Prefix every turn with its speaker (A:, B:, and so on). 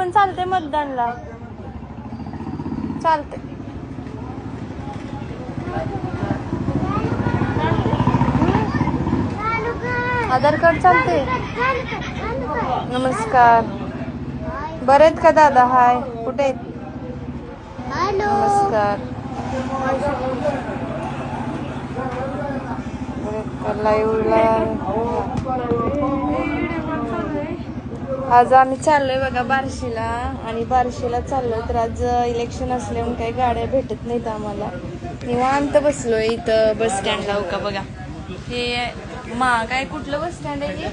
A: पण चालते मतदानला. चालते. आधार कार्ड चालते. नमस्कार. बरे आहेत का दादा? हाय. कुठे आहेत? नमस्कार. लाईव्हला आज आम्ही चाललोय बघा बार्शीला. आणि बार्शीला चाललोय तर आज इलेक्शन असल्यामुळे काही गाड्या भेटत नाहीत आम्हाला. निवांत बसलोय इथं बस स्टँडला. हो का बघा, हे काय कुठलं बस स्टँड आहे?